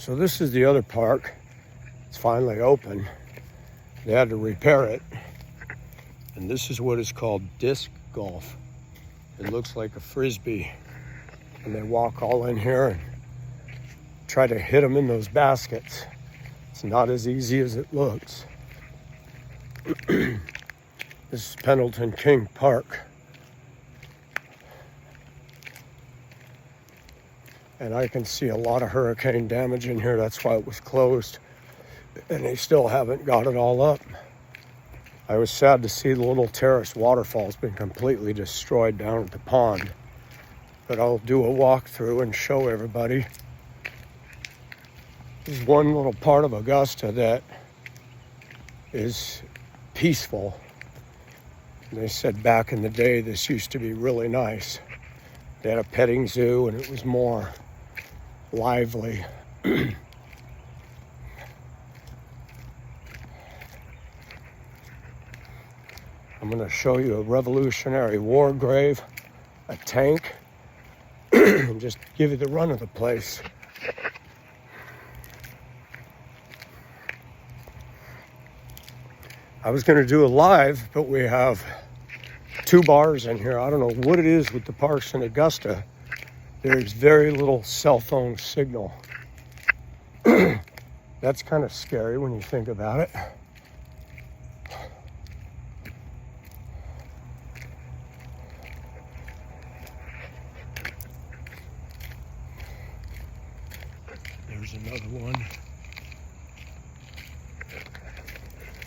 So this is the other park. It's finally open. They had to repair it. And this is what is called disc golf. It looks like a frisbee. And they walk all in here and try to hit them in those baskets. It's not as easy as it looks. This is Pendleton King Park. And I can see a lot of hurricane damage in here. That's why it was closed. And they still haven't got it all up. I was sad to see the little terrace waterfall's been completely destroyed down at the pond. But I'll do a walkthrough and show everybody. There's one little part of Augusta that is peaceful. And they said back in the day this used to be really nice. They had a petting zoo and it was more lively. I'm going to show you a Revolutionary War grave, a tank, and just give you the run of the place. I was going to do a live, but we have 2 bars in here. I don't know what it is with the parks in Augusta. There's very little cell phone signal. That's kind of scary when you think about it. There's another one.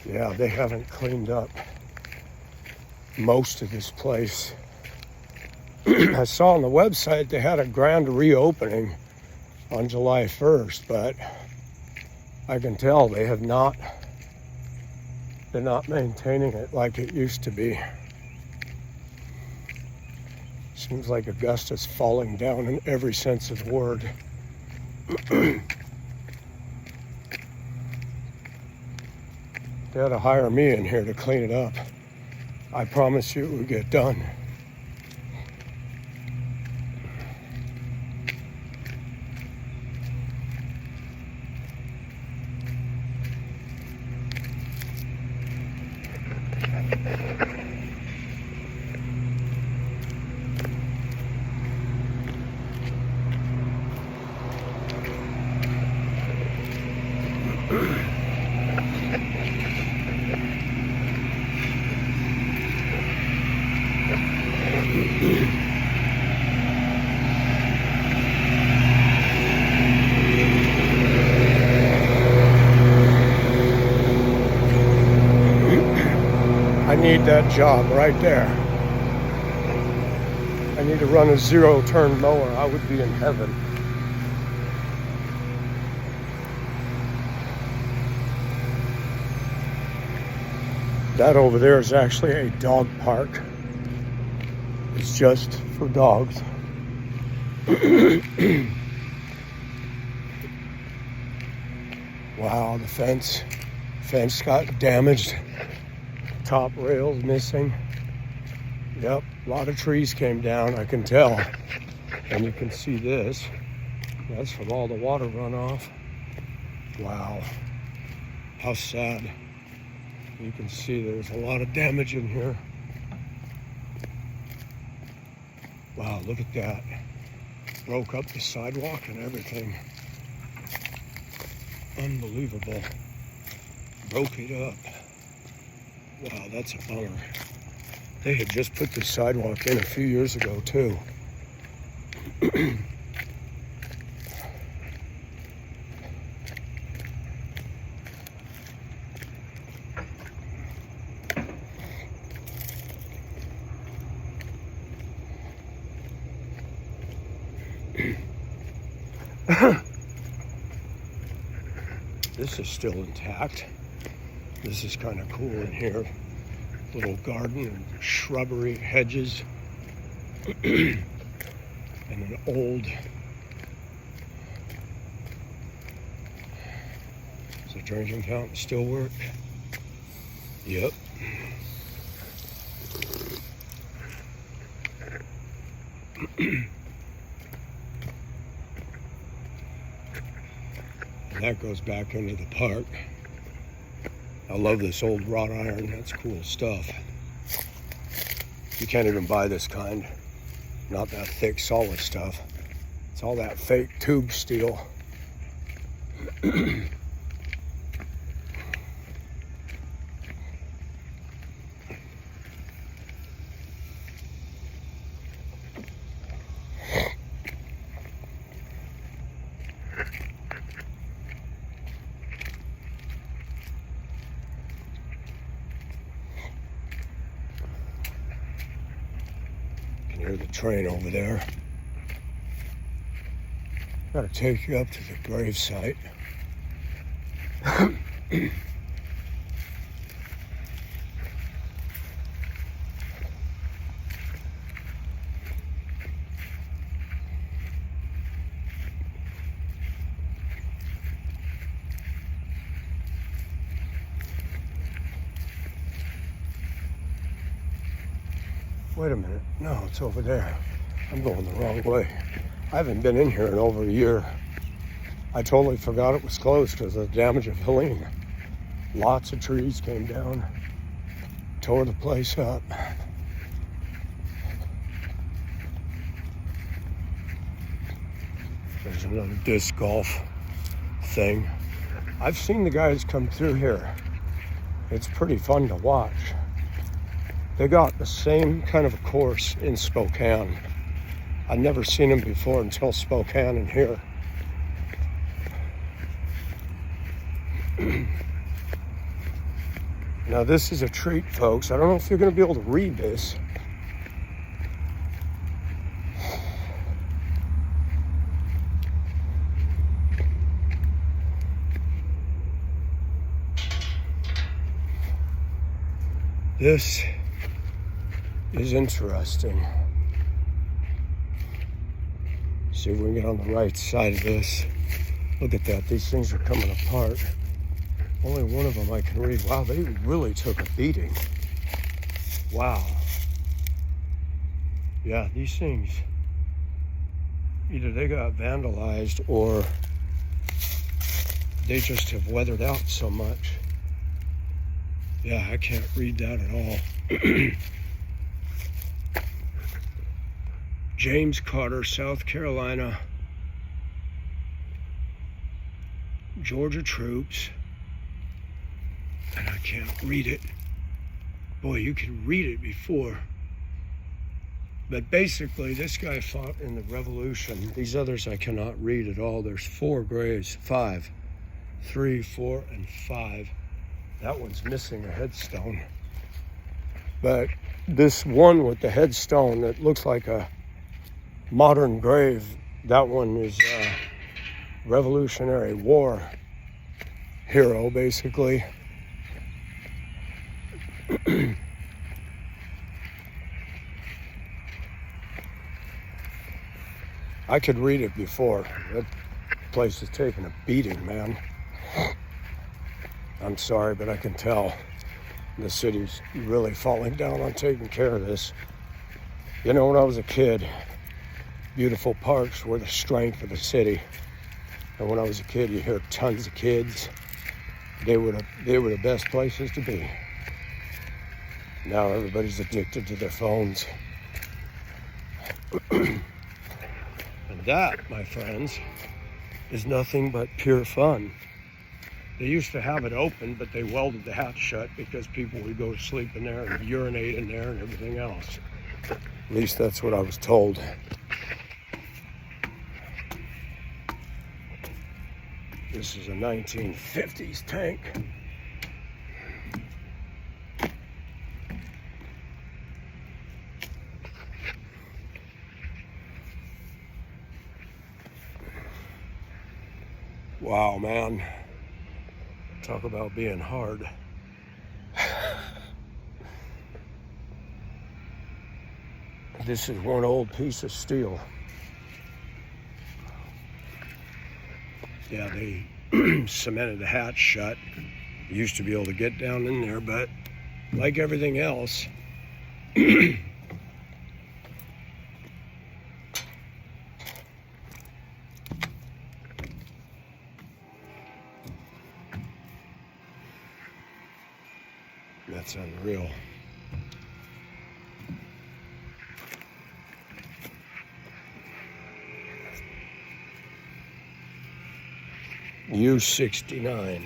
Yeah, they haven't cleaned up most of this place. I saw on the website they had a grand reopening on July 1st, but I can tell they're not maintaining it like it used to be. Seems like Augusta's falling down in every sense of the word. They had to hire me in here to clean it up. I promise you it would get done. I need that job right there. I need to run a 0-turn mower. I would be in heaven. That over there is actually a dog park. It's just for dogs. Wow, the fence got damaged. Top rails missing. Yep, a lot of trees came down, I can tell. And you can see this. That's from all the water runoff. Wow, how sad. You can see there's a lot of damage in here. Wow, look at that. Broke up the sidewalk and everything. Unbelievable. Broke it up. Wow, that's a bummer. They had just put the sidewalk in a few years ago, too. This is still intact. This is kind of cool in here. Little garden and shrubbery, hedges, and an old. Does the drinking fountain still work? Yep. That goes back into the park. I love this old wrought iron. That's cool stuff. You can't even buy this kind. Not that thick, solid stuff. It's all that fake tube steel. Hear the train over there. Gotta take you up to the gravesite. Wait a minute. No, it's over there. I'm going the wrong way. I haven't been in here in over a year. I totally forgot it was closed because of the damage of Helene. Lots of trees came down, tore the place up. There's another disc golf thing. I've seen the guys come through here. It's pretty fun to watch. They got the same kind of a course in Spokane. I'd never seen them before until Spokane and here. Now this is a treat, folks. I don't know if you're going to be able to read this. This is interesting. See if we can get on the right side of this. Look at that. These things are coming apart. Only one of them I can read. Wow, they really took a beating. Wow. Yeah, these things, either they got vandalized or they just have weathered out so much. Yeah, I can't read that at all. James Carter, South Carolina. Georgia troops. And I can't read it. Boy, you can read it before. But basically, this guy fought in the Revolution. These others I cannot read at all. There's 4 graves, 5. 3, 4, and 5. That one's missing a headstone. But this one with the headstone that looks like a modern grave, that one is a Revolutionary War hero, basically. I could read it before. That place is taking a beating, man. I'm sorry, but I can tell the city's really falling down on taking care of this. You know, when I was a kid, beautiful parks were the strength of the city. And when I was a kid, you hear tons of kids. They were the best places to be. Now everybody's addicted to their phones. And that, my friends, is nothing but pure fun. They used to have it open, but they welded the hatch shut because people would go to sleep in there and urinate in there and everything else. At least that's what I was told. This is a 1950s tank. Wow, man. Talk about being hard. This is one old piece of steel. Yeah, they cemented the hatch shut. You used to be able to get down in there, but like everything else, That's unreal. U69.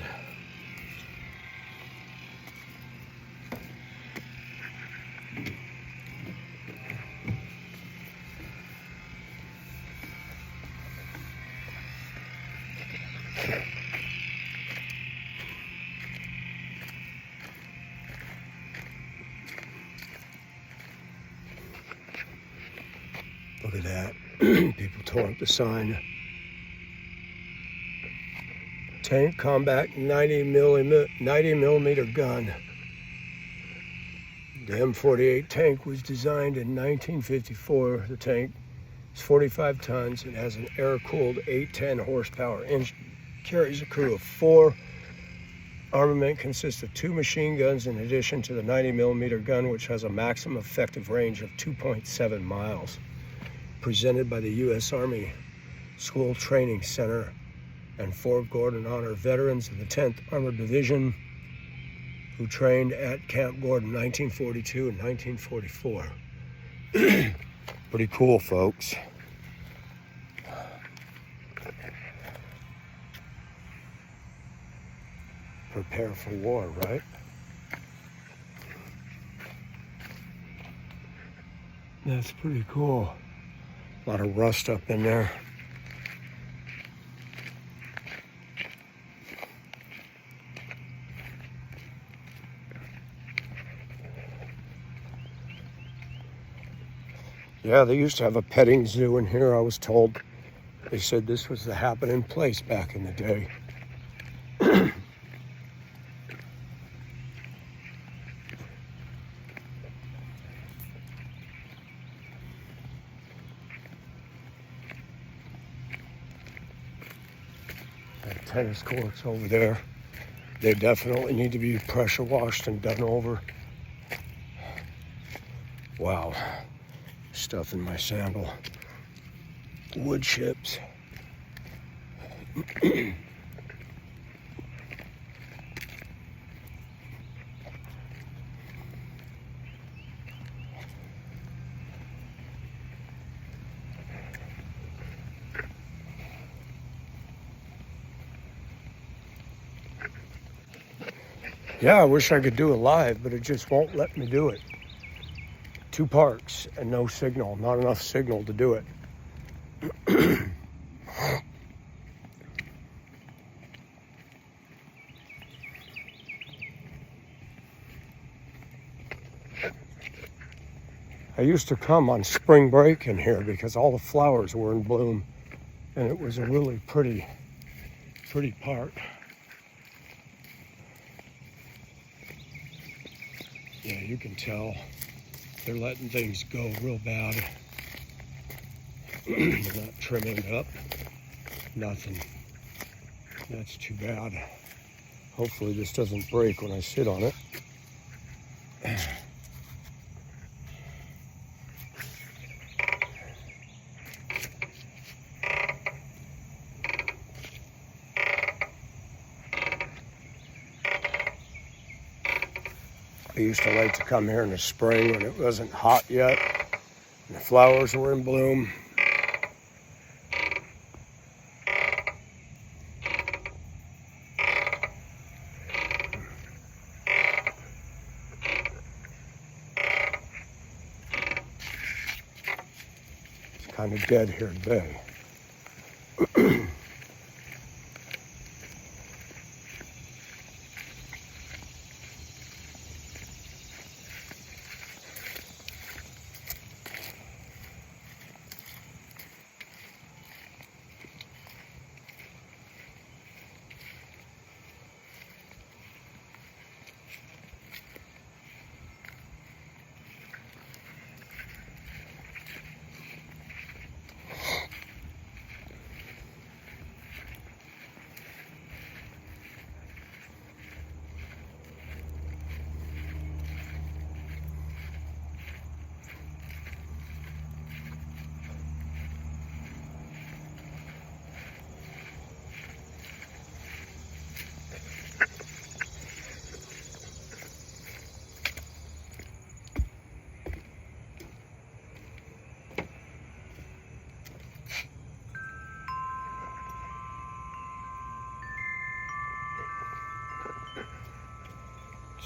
Look at that. People tore up the sign. Tank combat 90 millimeter gun. The M48 tank was designed in 1954. The tank is 45 tons. It has an air-cooled 810 horsepower engine. Carries a crew of 4. Armament consists of 2 machine guns in addition to the 90 millimeter gun, which has a maximum effective range of 2.7 miles. Presented by the U.S. Army School Training Center and 4 Gordon Honor veterans of the 10th Armored Division who trained at Camp Gordon 1942 and 1944. Pretty cool, folks. Prepare for war, right? That's pretty cool. A lot of rust up in there. Yeah, they used to have a petting zoo in here, I was told. They said this was the happening place back in the day. Tennis courts over there. They definitely need to be pressure washed and done over. Wow. Stuff in my sandal. Wood chips. Yeah, I wish I could do it live, but it just won't let me do it. 2 parks and no signal, not enough signal to do it. I used to come on spring break in here because all the flowers were in bloom, and it was a really pretty park. Yeah, you can tell they're letting things go real bad. They're not trimming it up. Nothing. That's too bad. Hopefully this doesn't break when I sit on it. I used to like to come here in the spring when it wasn't hot yet and the flowers were in bloom. It's kind of dead here today.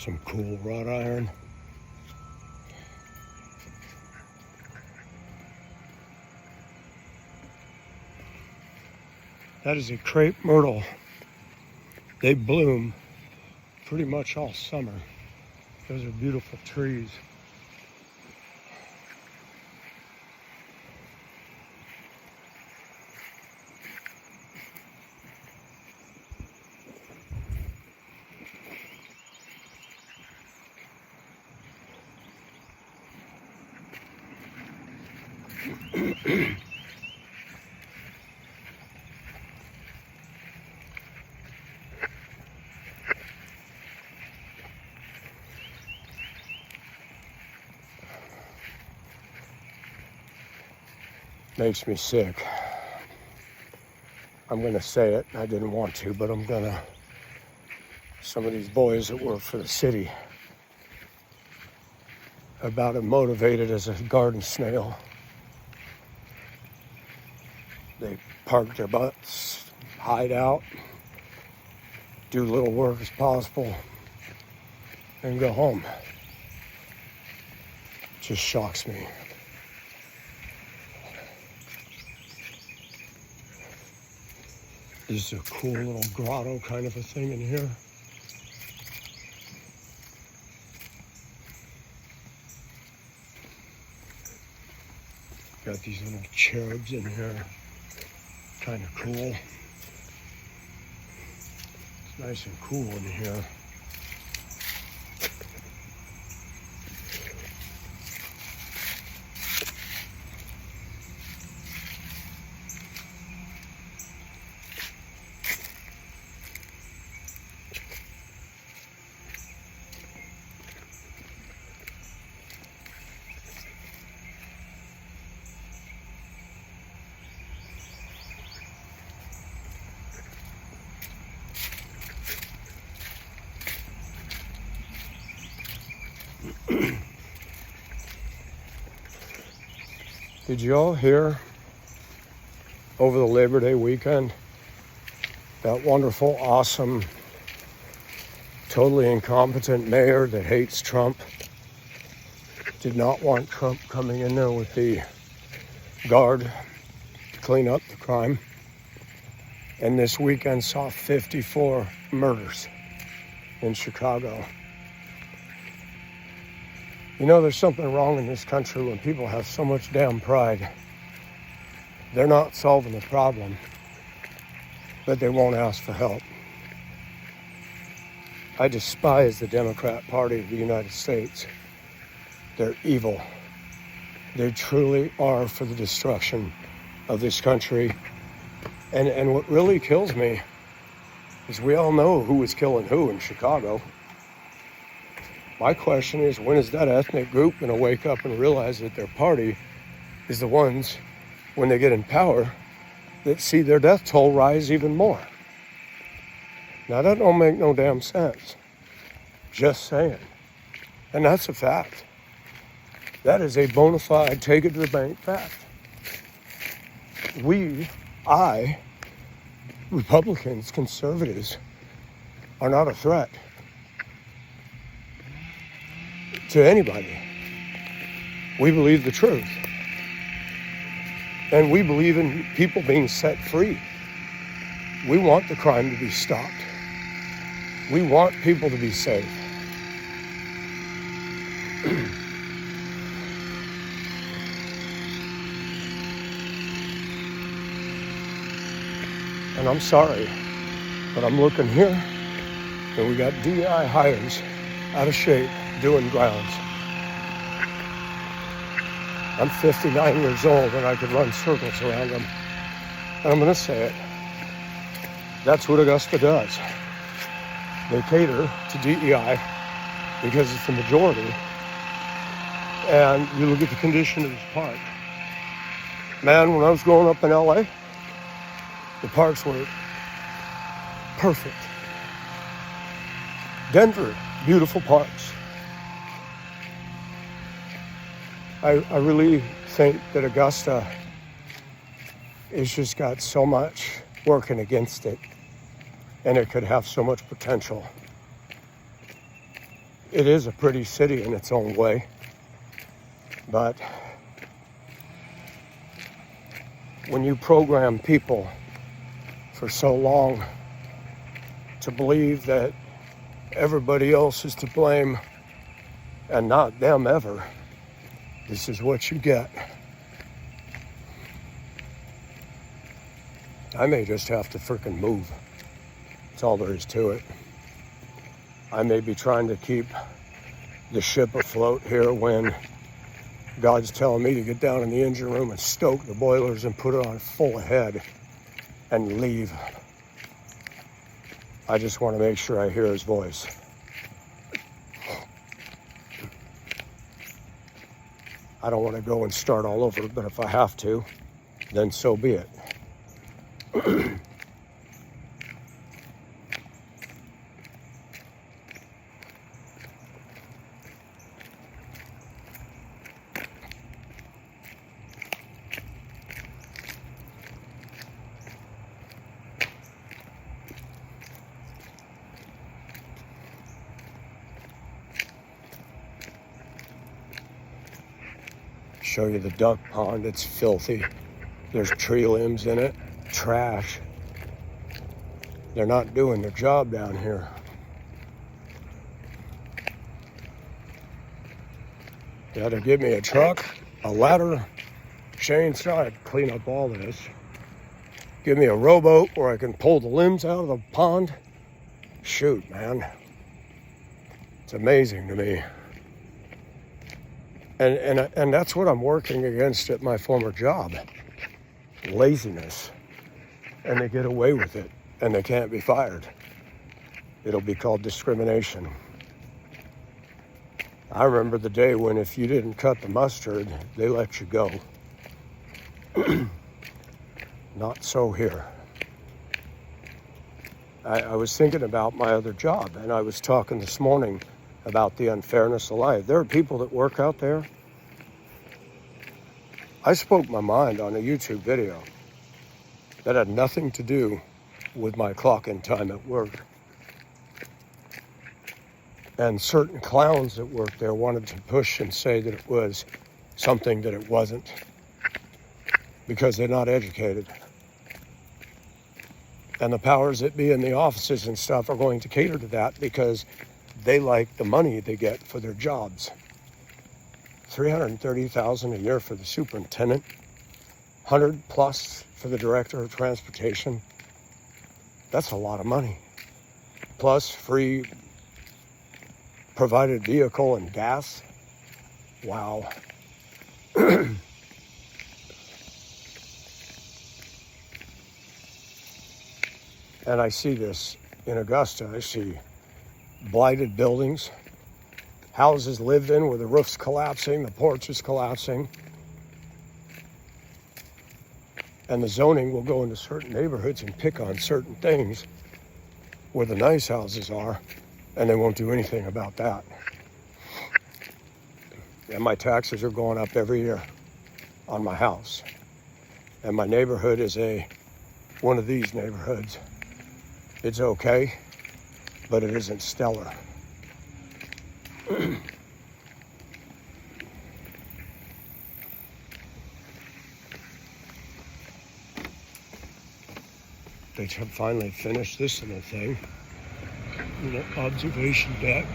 Some cool wrought iron. That is a crepe myrtle. They bloom pretty much all summer. Those are beautiful trees. Makes me sick. I'm gonna say it. I didn't want to, but I'm gonna. Some of these boys that work for the city are about as motivated as a garden snail. They park their butts, hide out, do little work as possible, and go home. Just shocks me. This is a cool little grotto kind of a thing in here. Got these little cherubs in here. Kind of cool. It's nice and cool in here. Did you all hear over the Labor Day weekend that wonderful, awesome, totally incompetent mayor that hates Trump did not want Trump coming in there with the guard to clean up the crime? And this weekend saw 54 murders in Chicago. You know, there's something wrong in this country when people have so much damn pride. They're not solving the problem, but they won't ask for help. I despise the Democrat Party of the United States. They're evil. They truly are for the destruction of this country. And what really kills me is we all know who was killing who in Chicago. My question is, when is that ethnic group going to wake up and realize that their party is the ones, when they get in power, that see their death toll rise even more? Now, that don't make no damn sense. Just saying. And that's a fact. That is a bona fide, take it to the bank fact. Republicans, conservatives, are not a threat to anybody. We believe the truth. And we believe in people being set free. We want the crime to be stopped. We want people to be safe. And I'm sorry, but I'm looking here, and we got DI hires out of shape doing grounds. I'm 59 years old and I could run circles around them. And I'm going to say it. That's what Augusta does. They cater to DEI because it's the majority. And you look at the condition of this park. Man, when I was growing up in LA, the parks were perfect. Denver, beautiful parks. I really think that Augusta has just got so much working against it, and it could have so much potential. it is a pretty city in its own way, but when you program people for so long to believe that everybody else is to blame and not them ever, this is what you get. I may just have to frickin' move. That's all there is to it. I may be trying to keep the ship afloat here when God's telling me to get down in the engine room and stoke the boilers and put it on full ahead and leave. I just want to make sure I hear his voice. I don't want to go and start all over, but if I have to, then so be it. Show you the duck pond. It's filthy. There's tree limbs in it. Trash. They're not doing their job down here. You had to give me a truck, a ladder, chainsaw, I'd clean up all this. Give me a rowboat where I can pull the limbs out of the pond. Shoot, man. It's amazing to me. And that's what I'm working against at my former job. Laziness. And they get away with it, and they can't be fired. It'll be called discrimination. I remember the day when if you didn't cut the mustard, they let you go. Not so here. I was thinking about my other job, and I was talking this morning about the unfairness of life. There are people that work out there. I spoke my mind on a YouTube video that had nothing to do with my clock-in time at work. And certain clowns that worked there wanted to push and say that it was something that it wasn't because they're not educated. And the powers that be in the offices and stuff are going to cater to that because they like the money they get for their jobs. $330,000 a year for the superintendent, 100 plus for the director of transportation. That's a lot of money. Plus free provided vehicle and gas. Wow. And I see this in Augusta. I see blighted buildings, houses lived in where the roof's collapsing, the porch is collapsing. And the zoning will go into certain neighborhoods and pick on certain things where the nice houses are, and they won't do anything about that. And my taxes are going up every year on my house. And my neighborhood is one of these neighborhoods. It's okay, but it isn't stellar. They finally finished this little thing. Observation deck.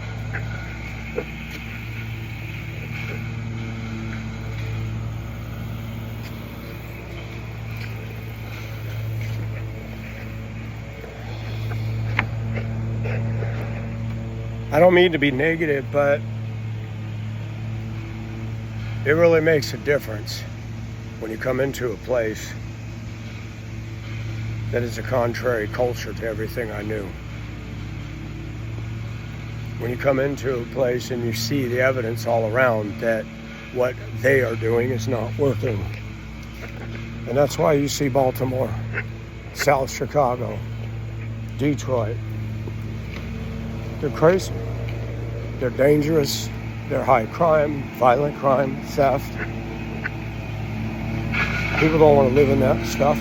I don't mean to be negative, but it really makes a difference when you come into a place that is a contrary culture to everything I knew. When you come into a place and you see the evidence all around that what they are doing is not working. And that's why you see Baltimore, South Chicago, Detroit. They're crazy. They're dangerous. They're high crime, violent crime, theft. People don't want to live in that stuff.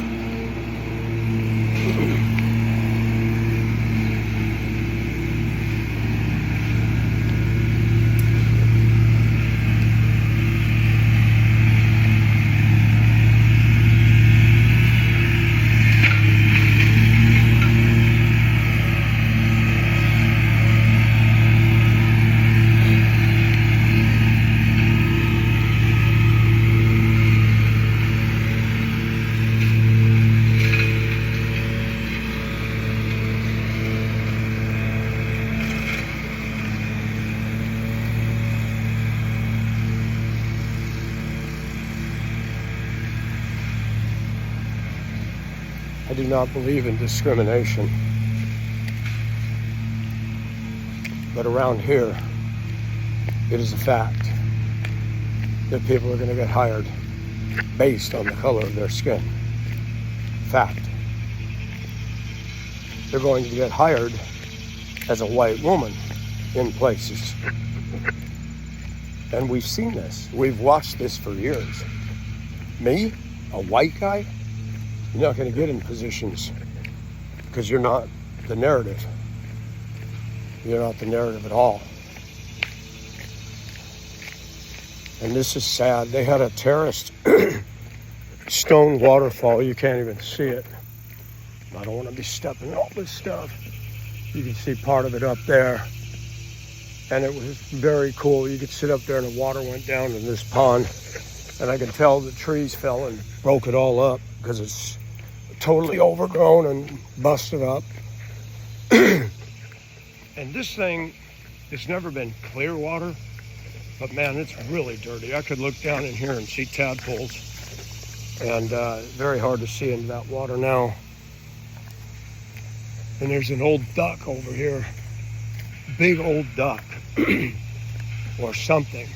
I do not believe in discrimination. But around here, it is a fact that people are going to get hired based on the color of their skin. Fact. They're going to get hired as a white woman in places. And we've seen this. We've watched this for years. Me, a white guy, you're not going to get in positions because you're not the narrative. You're not the narrative at all. And this is sad. They had a terraced stone waterfall. You can't even see it. I don't want to be stepping all this stuff. You can see part of it up there. And it was very cool. You could sit up there and the water went down in this pond. And I could tell the trees fell and broke it all up because it's totally overgrown and busted up. And this thing, it's never been clear water, but man, it's really dirty. I could look down in here and see tadpoles, and very hard to see into that water now. And there's an old duck over here, big old duck, or something.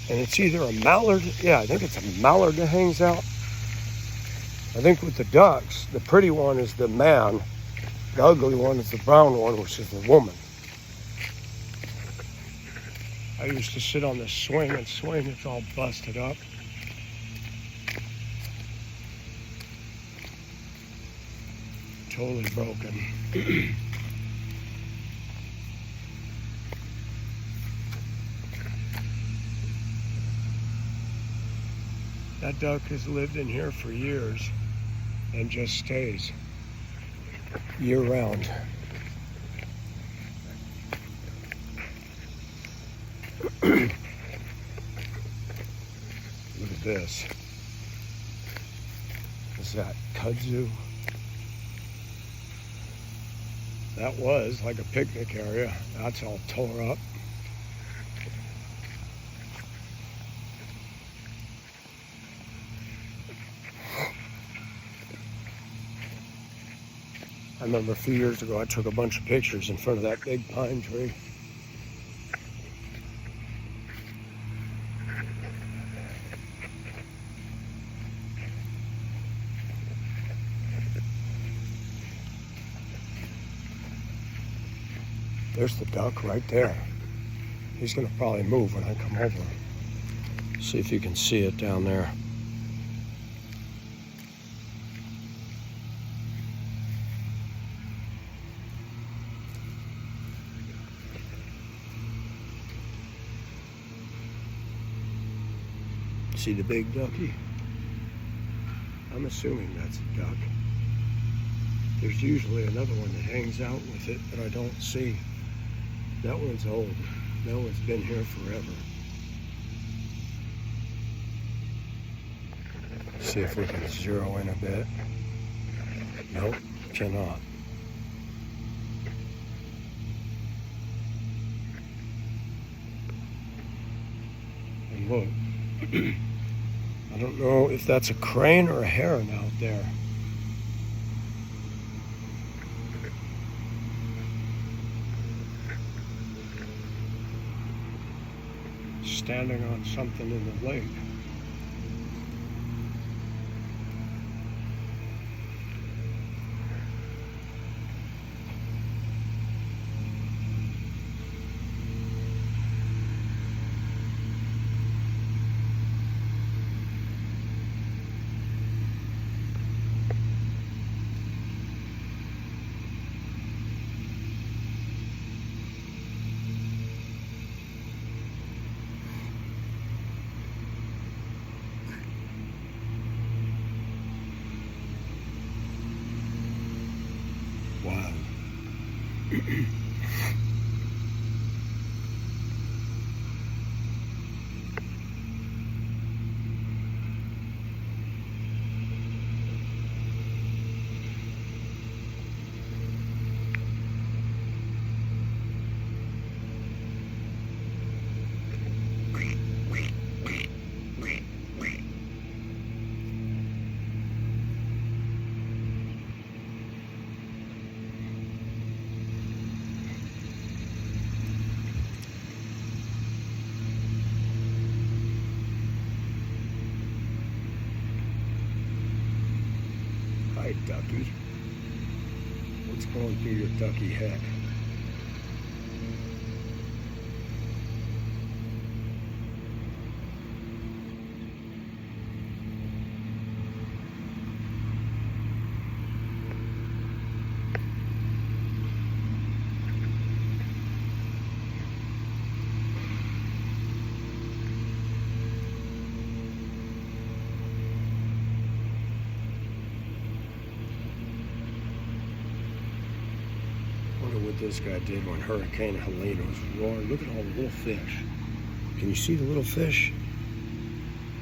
And it's either a mallard, yeah, I think it's a mallard that hangs out. I think with the ducks, the pretty one is the man, the ugly one is the brown one, which is the woman. I used to sit on this swing and swing, it's all busted up. Totally broken. That duck has lived in here for years and just stays year round. Look at this. Is that kudzu? That was like a picnic area. That's all tore up. I remember a few years ago I took a bunch of pictures in front of that big pine tree. There's the duck right there. He's gonna probably move when I come over. See if you can see it down there. See the big ducky? I'm assuming that's a duck. There's usually another one that hangs out with it, but I don't see. That one's old. That one's been here forever. See if we can zero in a bit. Nope, cannot. And look, I don't know if that's a crane or a heron out there. Standing on something in the lake. Wow. right, ducky. What's going through your ducky head? Wonder what this guy did when Hurricane Helene was roaring. Look at all the little fish. Can you see the little fish?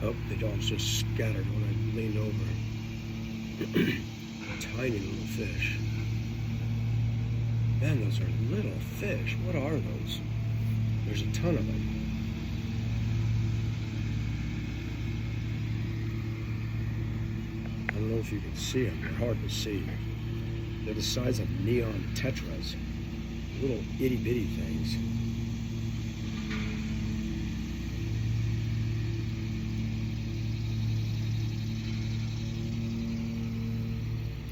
Oh, the dogs just scattered when I leaned over. Tiny little fish. Man, those are little fish. What are those? There's a ton of them. I don't know if you can see them. They're hard to see. They're the size of neon tetras. Little itty bitty things.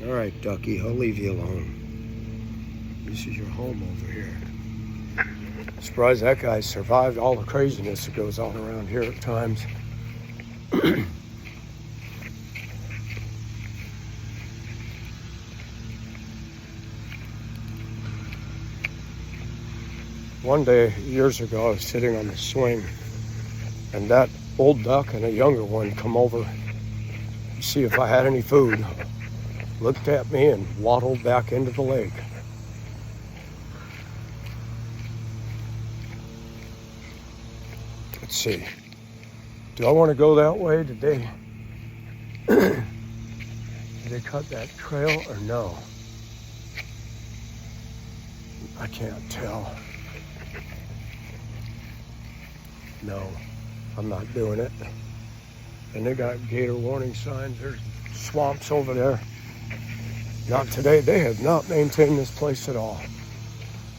All right, ducky, I'll leave you alone. This is your home over here. Surprised that guy survived all the craziness that goes on around here at times. One day, years ago, I was sitting on the swing, and that old duck and a younger one come over to see if I had any food, looked at me, and waddled back into the lake. Let's see. Do I want to go that way? Did they cut that trail or no? I can't tell. No, I'm not doing it. And they got gator warning signs. There's swamps over there. Not today. They have not maintained this place at all.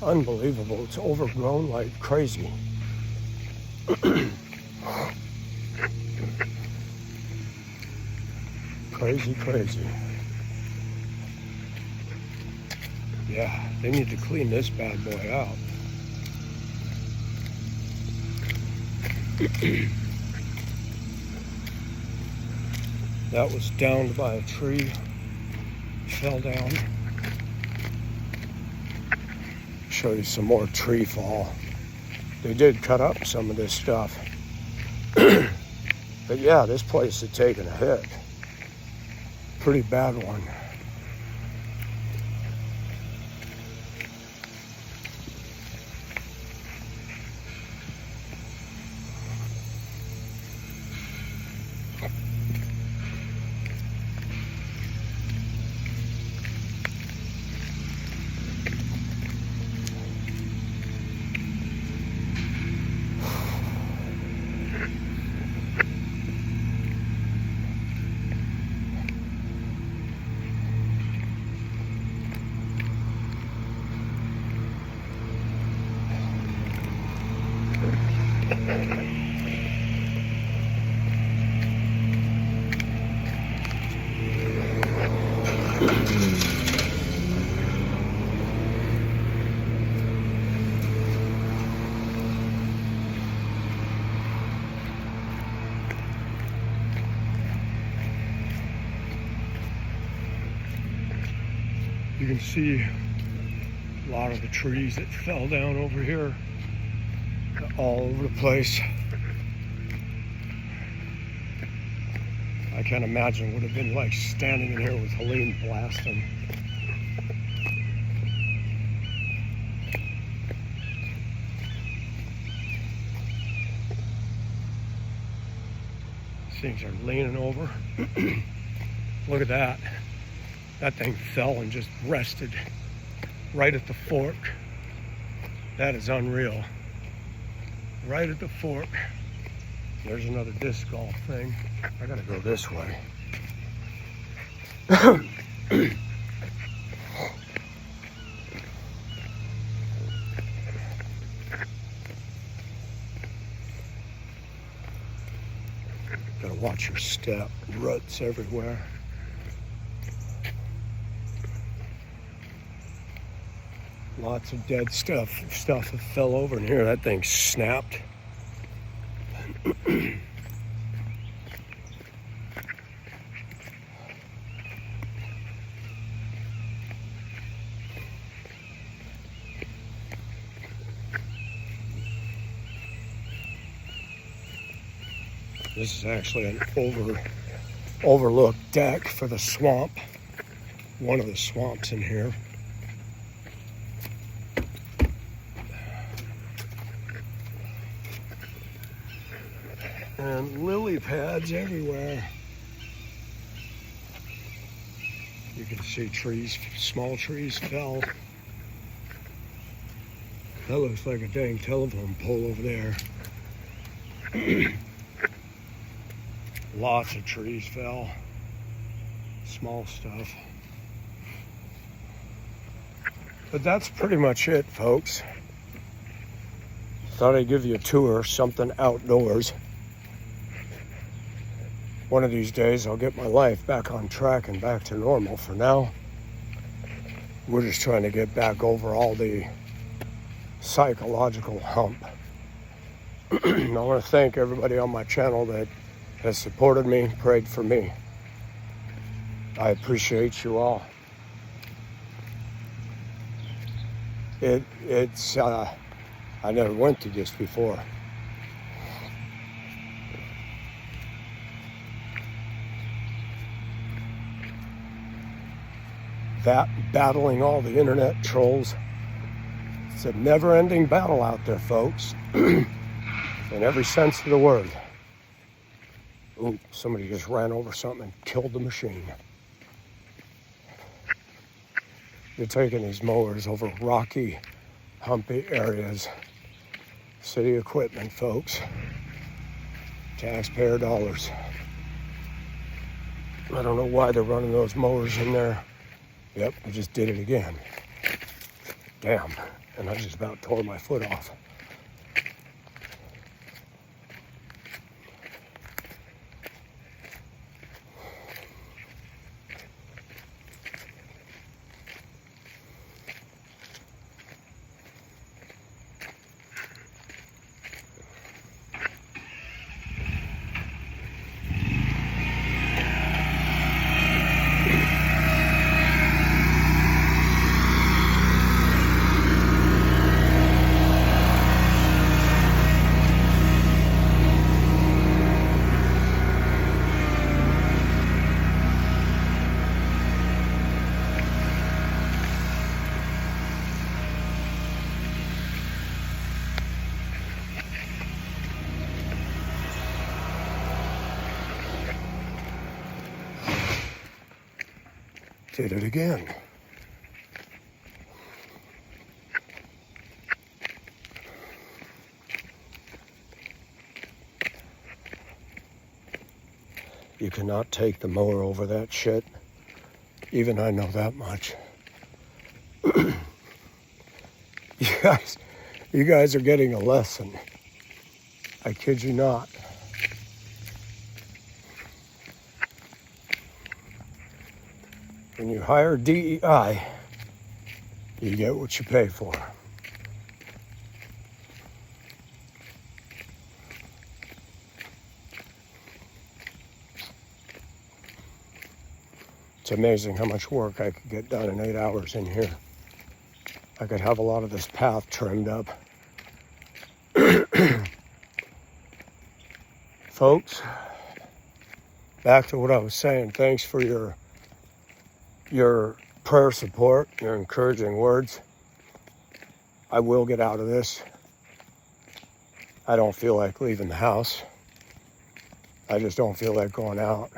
Unbelievable. It's overgrown like crazy. Crazy. Yeah, they need to clean this bad boy out. That was downed by a tree, fell down. Show you some more tree fall. They did cut up some of this stuff. But yeah, this place had taken a hit. Pretty bad one. You can see a lot of the trees that fell down over here, all over the place. I can't imagine what it would have been like standing in here with Helene blasting. These things are leaning over. Look at that. That thing fell and just rested right at the fork. That is unreal. Right at the fork. There's another disc golf thing. I gotta go this way. Gotta watch your step. Ruts everywhere. Lots of dead stuff that fell over in here. That thing snapped. This is actually an overlooked deck for the swamp. One of the swamps in here. And lily pads everywhere. You can see trees, small trees fell. That looks like a dang telephone pole over there. Lots of trees fell. Small stuff. But that's pretty much it, folks. Thought I'd give you a tour, something outdoors. One of these days I'll get my life back on track and back to normal. For now, we're just trying to get back over all the psychological hump. I want to thank everybody on my channel that has supported me, prayed for me. I appreciate you all. It's I never went through this before. That battling all the internet trolls. It's a never-ending battle out there, folks. In every sense of the word. Ooh, somebody just ran over something and killed the machine. You're taking these mowers over rocky, humpy areas. City equipment, folks. Taxpayer dollars. I don't know why they're running those mowers in there. Yep, I just did it again. Damn, and I just about tore my foot off. Did it again. You cannot take the mower over that shit. Even I know that much. You guys are getting a lesson. I kid you not. When you hire DEI, you get what you pay for. It's amazing how much work I could get done in 8 hours in here. I could have a lot of this path trimmed up. Folks, back to what I was saying. Thanks for your prayer support, your encouraging words. I will get out of this. I don't feel like leaving the house. I just don't feel like going out.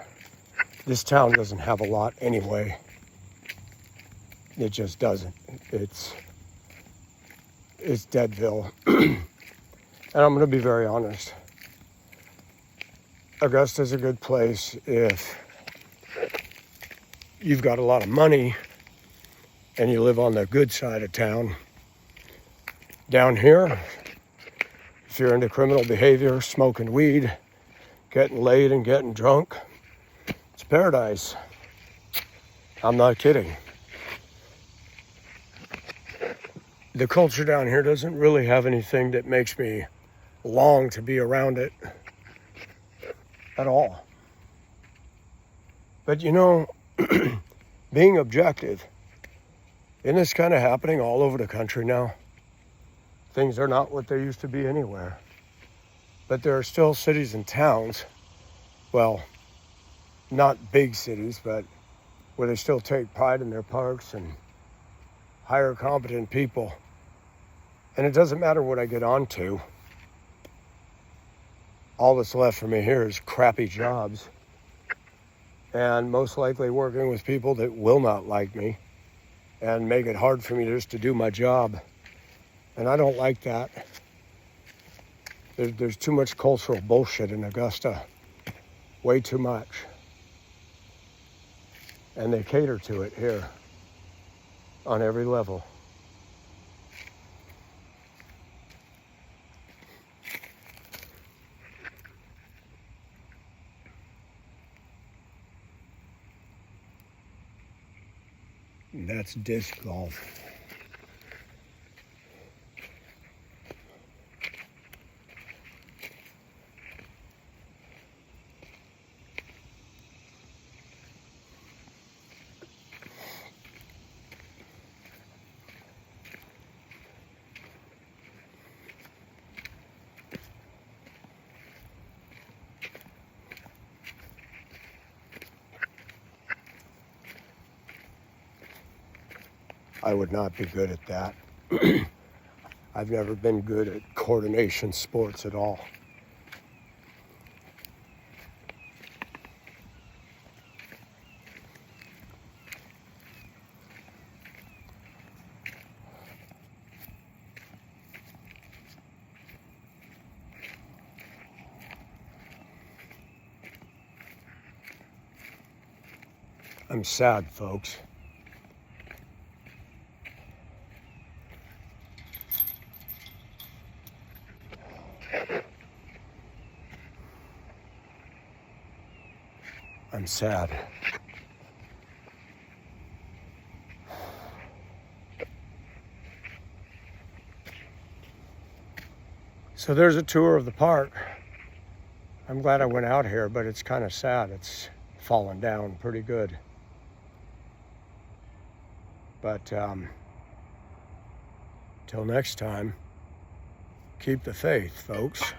This town doesn't have a lot anyway. It just doesn't. It's Deadville. And I'm going to be very honest. Augusta's a good place if you've got a lot of money and you live on the good side of town. Down here, if you're into criminal behavior, smoking weed, getting laid and getting drunk, it's paradise. I'm not kidding. The culture down here doesn't really have anything that makes me long to be around it at all. But you know, being objective, isn't this kind of happening all over the country now? Things are not what they used to be anywhere. But there are still cities and towns, well, not big cities, but where they still take pride in their parks and hire competent people. And it doesn't matter what I get onto. All that's left for me here is crappy jobs. And most likely working with people that will not like me and make it hard for me just to do my job. And I don't like that. There's too much cultural bullshit in Augusta. Way too much. And they cater to it here on every level. And that's disc golf. I would not be good at that. I've never been good at coordination sports at all. I'm sad, folks. I'm sad. So there's a tour of the park. I'm glad I went out here, but it's kind of sad. It's fallen down pretty good. But till next time, keep the faith, folks.